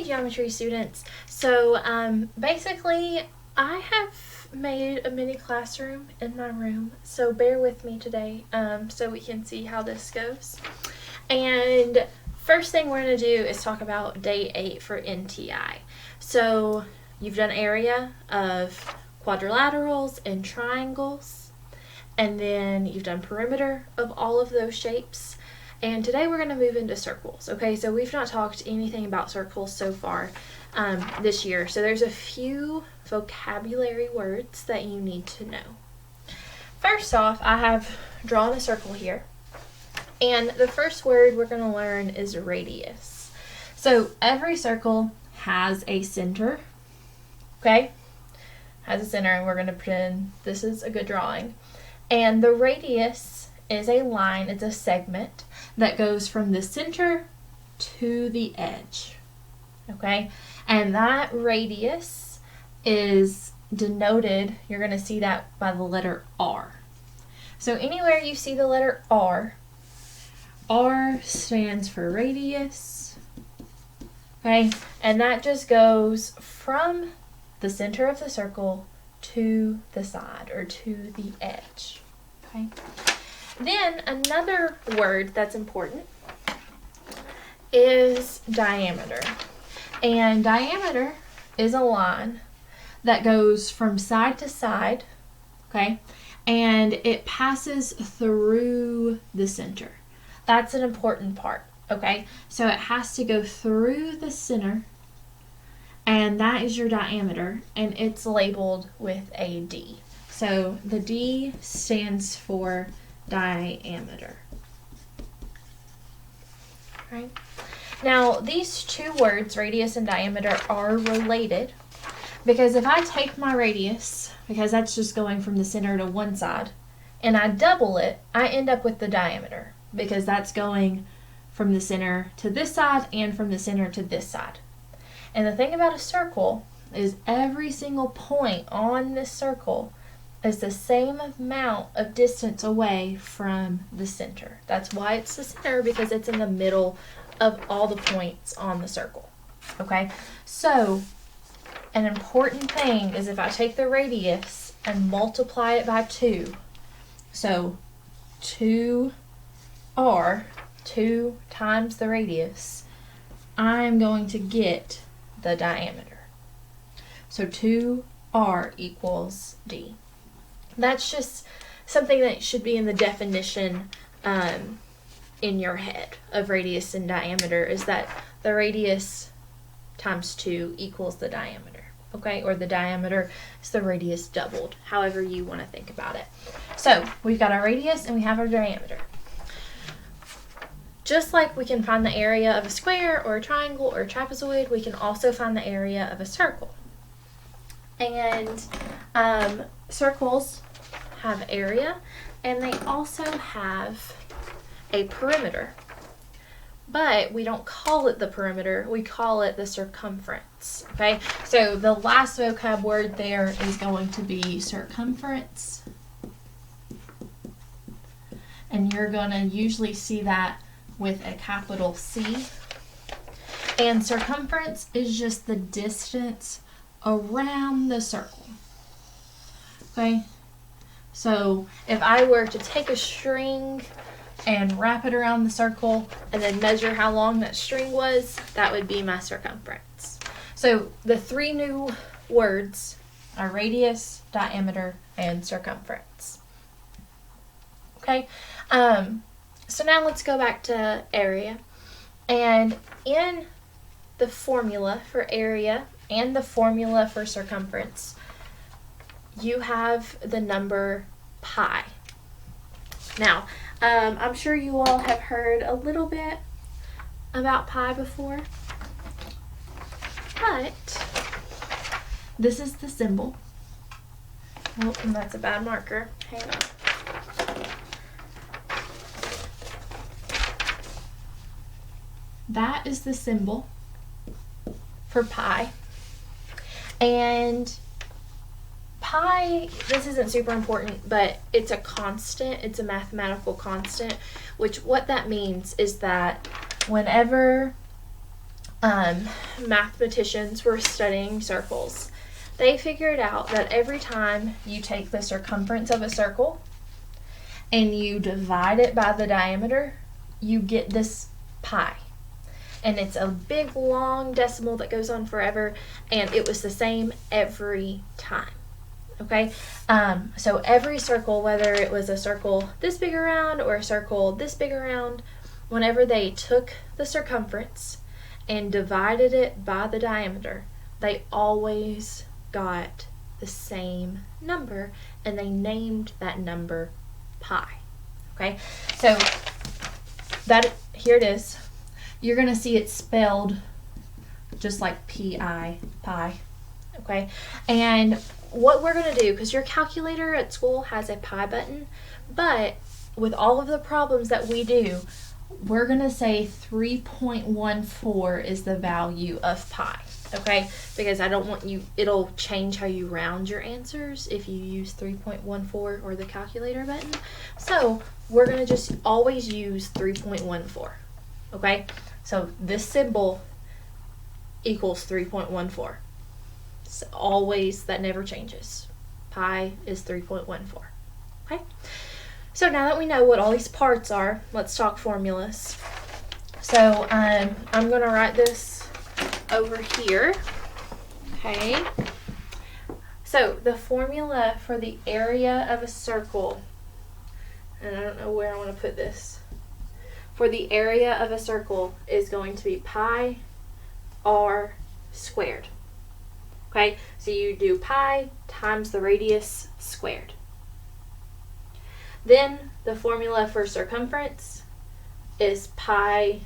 Hey geometry students. So basically I have made a mini classroom in my room, so bear with me today so we can see how this goes. And first thing we're going to do is talk about day 8 for NTI. So you've done area of quadrilaterals and triangles, and then you've done perimeter of all of those shapes. And today we're going to move into circles. Okay, so we've not talked anything about circles so far this year. So there's a few vocabulary words that you need to know. First off, I have drawn a circle here. And the first word we're going to learn is radius. So every circle has a center. Okay, has a center, and we're going to pretend this is a good drawing. And the radius is a line, it's a segment that goes from the center to the edge. Okay, and that radius is denoted, you're going to see that by the letter R. So anywhere you see the letter R, R stands for radius. Okay, and that just goes from the center of the circle to the side or to the edge. Okay. Then another word that's important is diameter. And diameter is a line that goes from side to side, okay? And it passes through the center. That's an important part, okay? So it has to go through the center, and that is your diameter, and it's labeled with a D. So the D stands for diameter. Right. Now these two words, radius and diameter, are related because if I take my radius, because that's just going from the center to one side, and I double it, I end up with the diameter because that's going from the center to this side and from the center to this side. And the thing about a circle is every single point on this circle is the same amount of distance away from the center. That's why it's the center, because it's in the middle of all the points on the circle. Okay, so an important thing is if I take the radius and multiply it by 2, so 2r, 2 times the radius, I'm going to get the diameter. So 2r equals d. That's just something that should be in the definition in your head of radius and diameter, is that the radius times 2 equals the diameter, okay? Or the diameter is the radius doubled, however you want to think about it. So we've got our radius and we have our diameter. Just like we can find the area of a square or a triangle or a trapezoid, we can also find the area of a circle. And circles have area, and they also have a perimeter. But we don't call it the perimeter, we call it the circumference. Okay, so the last vocab word there is going to be circumference. And you're going to usually see that with a capital C. And circumference is just the distance around the circle. Okay, so if I were to take a string and wrap it around the circle and then measure how long that string was, that would be my circumference. So the 3 new words are radius, diameter, and circumference. Okay, so now let's go back to area. And in the formula for area and the formula for circumference, you have the number pi. Now, I'm sure you all have heard a little bit about pi before, but this is the symbol. Oh, and that's a bad marker. Hang on. That is the symbol for pi. And pi, this isn't super important, but it's a constant, it's a mathematical constant, which what that means is that whenever mathematicians were studying circles, they figured out that every time you take the circumference of a circle and you divide it by the diameter, you get this pi. And it's a big long decimal that goes on forever, and it was the same every time. Okay, so every circle, whether it was a circle this big around or a circle this big around, whenever they took the circumference and divided it by the diameter, they always got the same number, and they named that number pi. Okay, so here it is. You're going to see it spelled just like P-I, pi. Okay, and what we're going to do, because your calculator at school has a pi button, but with all of the problems that we do, we're going to say 3.14 is the value of pi. Okay, because I don't want you, it'll change how you round your answers if you use 3.14 or the calculator button. So we're going to just always use 3.14. Okay, so this symbol equals 3.14. It's always, that never changes. Pi is 3.14. Okay, so now that we know what all these parts are, let's talk formulas. So I'm going to write this over here. Okay, so the formula for the area of a circle, and I don't know where I want to put this, for the area of a circle is going to be pi r squared. Okay, so you do pi times the radius squared. Then the formula for circumference is pi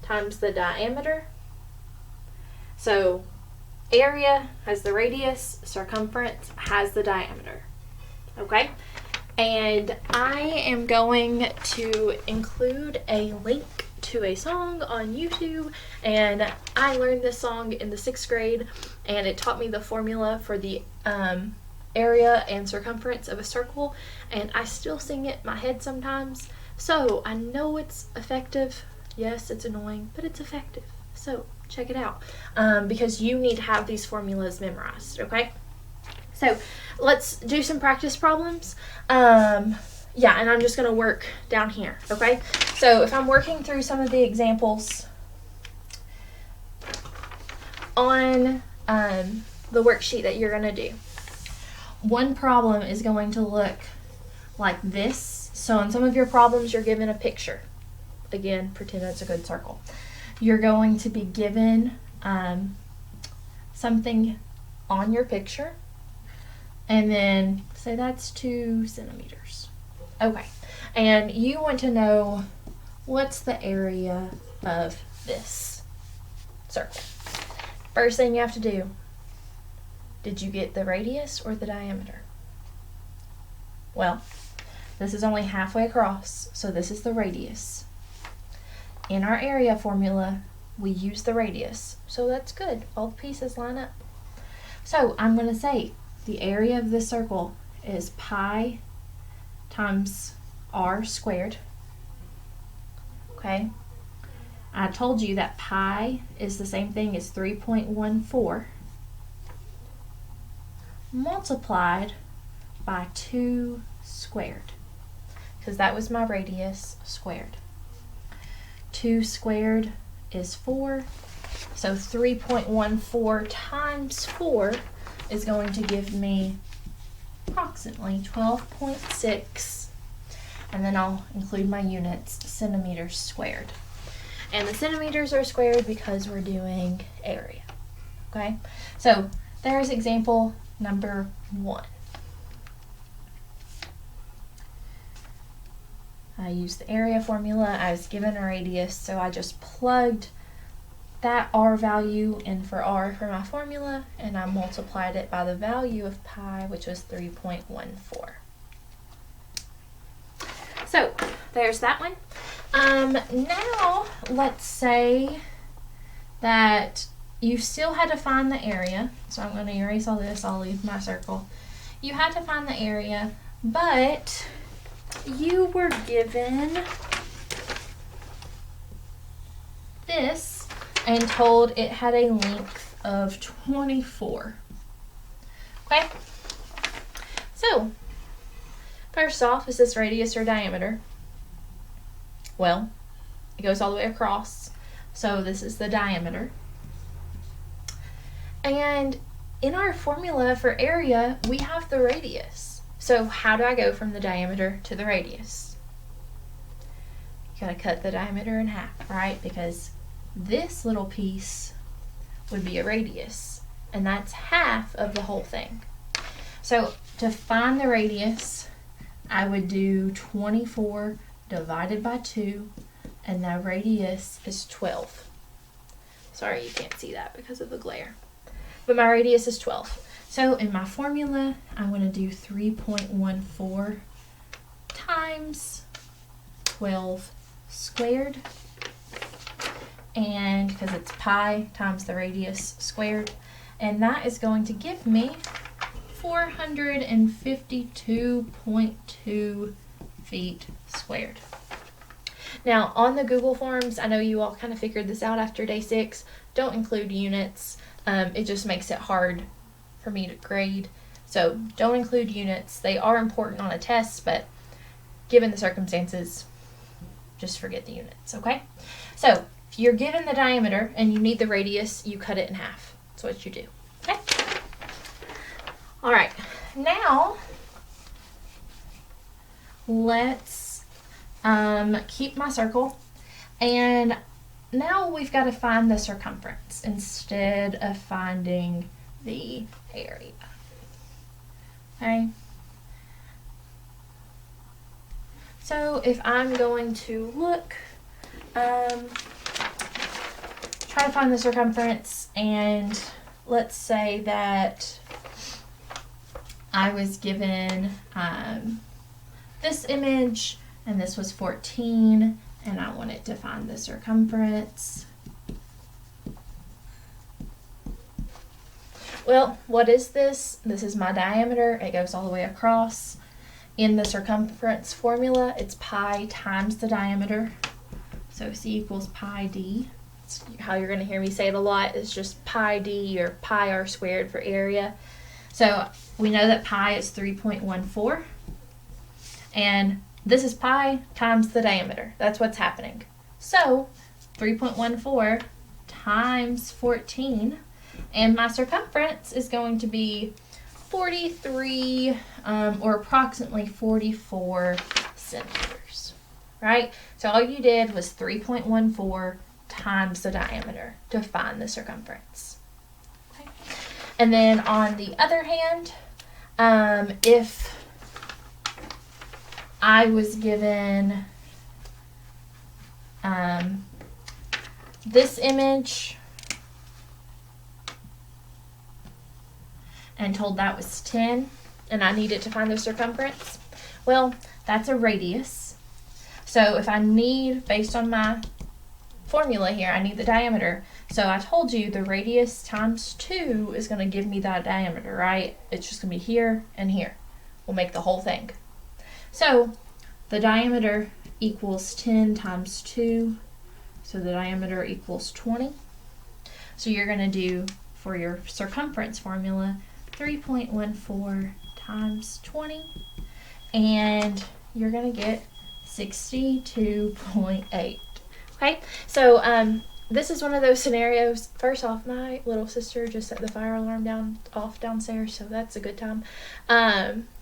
times the diameter. So area has the radius, circumference has the diameter. Okay, and I am going to include a link to a song on YouTube, and I learned this song in the 6th grade, and it taught me the formula for the area and circumference of a circle, and I still sing it in my head sometimes, so I know it's effective. Yes, it's annoying, but it's effective, so check it out, because you need to have these formulas memorized. Okay, so let's do some practice problems. Yeah, and I'm just going to work down here, okay? So if I'm working through some of the examples on the worksheet that you're going to do, one problem is going to look like this. So in some of your problems, you're given a picture. Again, pretend it's a good circle. You're going to be given something on your picture, and then say that's 2 centimeters. Okay, and you want to know what's the area of this circle. First thing you have to do, did you get the radius or the diameter? Well, this is only halfway across, so this is the radius. In our area formula, we use the radius, so that's good. All the pieces line up. So I'm going to say the area of this circle is pi times r squared. Okay, I told you that pi is the same thing as 3.14 multiplied by 2 squared, because that was my radius squared. 2 squared is 4, so 3.14 times 4 is going to give me approximately 12.6, and then I'll include my units, centimeters squared. And the centimeters are squared because we're doing area. Okay, so there's example number 1. I used the area formula. I was given a radius, so I just plugged that r value in for r for my formula, and I multiplied it by the value of pi, which was 3.14. So there's that one. Now let's say that you still had to find the area. So I'm going to erase all this. I'll leave my circle. You had to find the area, but you were given this and told it had a length of 24. Okay? So, first off, is this radius or diameter? Well, it goes all the way across. So this is the diameter. And in our formula for area, we have the radius. So how do I go from the diameter to the radius? You gotta cut the diameter in half, right? Because this little piece would be a radius, and that's half of the whole thing. So to find the radius, I would do 24 divided by 2, and the radius is 12. Sorry, you can't see that because of the glare. But my radius is 12. So in my formula, I'm going to do 3.14 times 12 squared. And because it's pi times the radius squared. And that is going to give me 452.2 feet squared. Now, on the Google Forms, I know you all kind of figured this out after day 6. Don't include units. It just makes it hard for me to grade. So don't include units. They are important on a test, but given the circumstances, just forget the units, okay? So if you're given the diameter and you need the radius, you cut it in half. That's what you do, okay? All right, now let's keep my circle, and now we've got to find the circumference instead of finding the area. Okay, so if I'm going to look, try to find the circumference, and let's say that I was given this image, and this was 14, and I wanted to find the circumference. Well, what is this? This is my diameter. It goes all the way across. In the circumference formula, it's pi times the diameter. So C equals pi d. That's how you're going to hear me say it a lot. It's just pi d or pi r squared for area. So we know that pi is 3.14. And this is pi times the diameter. That's what's happening. So 3.14 times 14, and my circumference is going to be 43 or approximately 44 centimeters, right? So all you did was 3.14 times the diameter to find the circumference. Okay. And then on the other hand, if I was given this image and told that was 10, and I needed to find the circumference, well, that's a radius. So if I need, based on my formula here, I need the diameter. So I told you the radius times 2 is going to give me that diameter, right? It's just going to be here and here. We'll make the whole thing. So the diameter equals 10 times 2, so the diameter equals 20. So you're going to do, for your circumference formula, 3.14 times 20, and you're going to get 62.8. Okay, so this is one of those scenarios. First off, my little sister just set the fire alarm off downstairs, so that's a good time.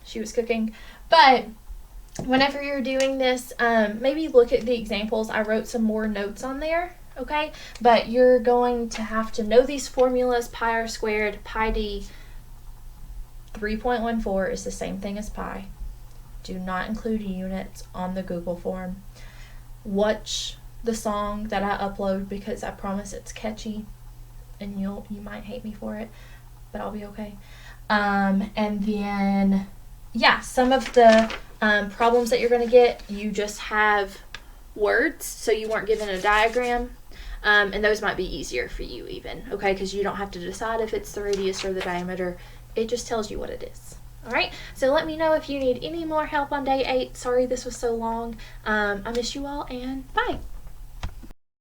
She was cooking, but whenever you're doing this, maybe look at the examples. I wrote some more notes on there, okay? But you're going to have to know these formulas: pi r squared, pi d. 3.14 is the same thing as pi. Do not include units on the Google form. Watch the song that I upload, because I promise it's catchy, and you might hate me for it, but I'll be okay. And then, yeah, some of the problems that you're going to get, you just have words, so you weren't given a diagram, and those might be easier for you even, okay, because you don't have to decide if it's the radius or the diameter. It just tells you what it is. All right, so let me know if you need any more help on day 8. Sorry this was so long. I miss you all, and bye.